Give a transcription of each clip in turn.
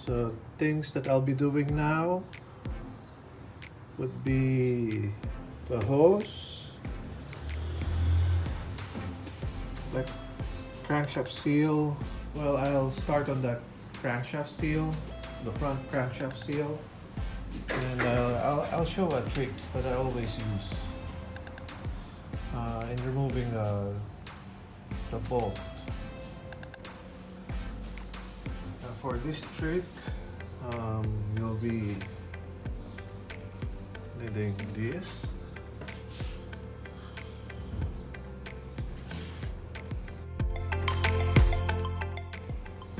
So things that I'll be doing now would be the hose, the crankshaft seal. Well, I'll start on the crankshaft seal, the front crankshaft seal, and I'll show a trick that I always use in removing the bolt. For this trick, you'll be needing this.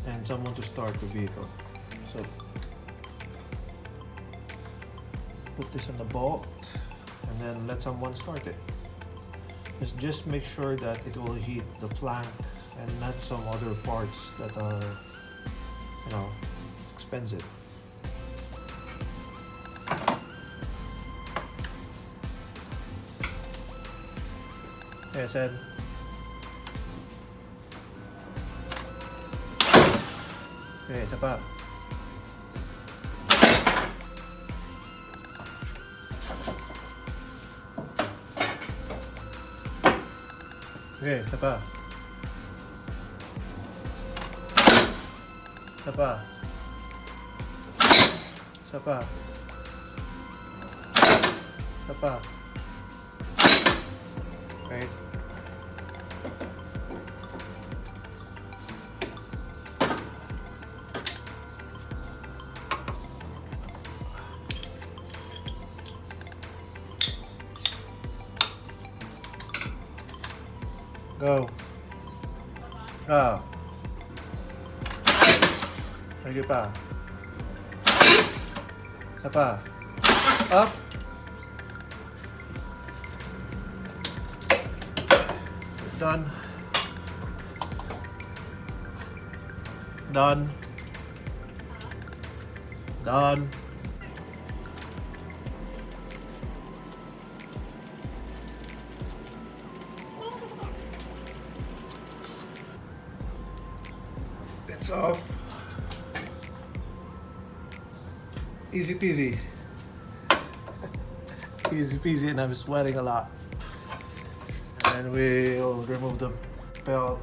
And someone to start the vehicle. So put this on the bolt and then let someone start it. Just make sure that it will hit the plank and not some other parts that are, you know, expensive. Yes, Ed. Okay, isa pa. Okay, isa pa. Isa pa. Isa pa. Isa pa. Right. Go. Ah. Lagi pa. Isa pa. Up. Done. Done. Done. It's off. Easy peasy. Easy peasy, and I'm sweating a lot. And we'll remove the belt.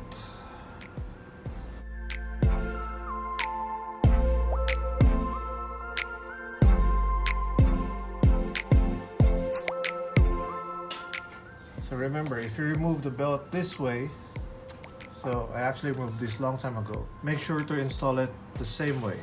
So remember, if you remove the belt this way, so I actually removed this long time ago, make sure to install it the same way.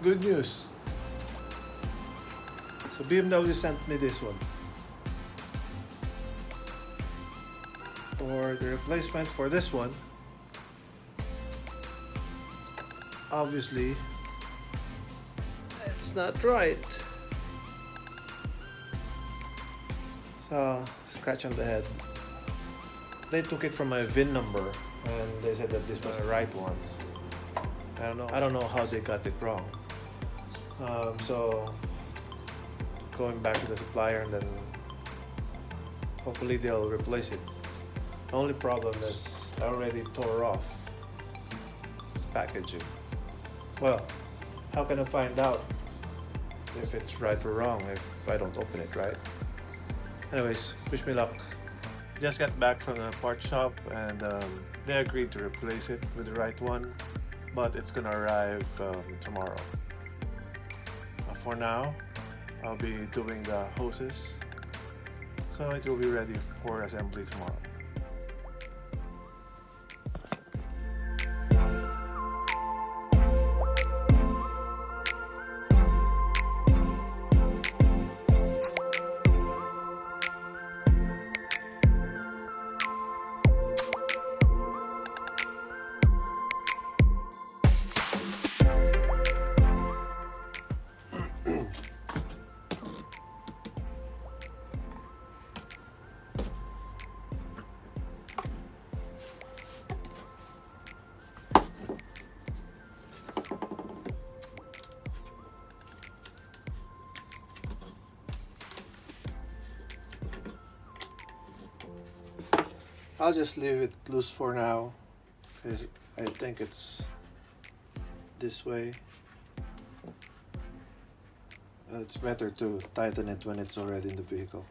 Good news. So BMW sent me this one. For the replacement for this one, obviously it's not right. So scratch on the head. They took it from my VIN number and they said that this was the right one. I don't know how they got it wrong. So going back to the supplier and then hopefully they'll replace it. The only problem is I already tore off packaging. Well, how can I find out if it's right or wrong if I don't open it, right? Anyways, wish me luck. Just got back from the part shop and they agreed to replace it with the right one, but it's gonna arrive tomorrow. For now, I'll be doing the hoses, so it will be ready for assembly tomorrow. I'll just leave it loose for now because I think it's this way. It's better to tighten it when it's already in the vehicle.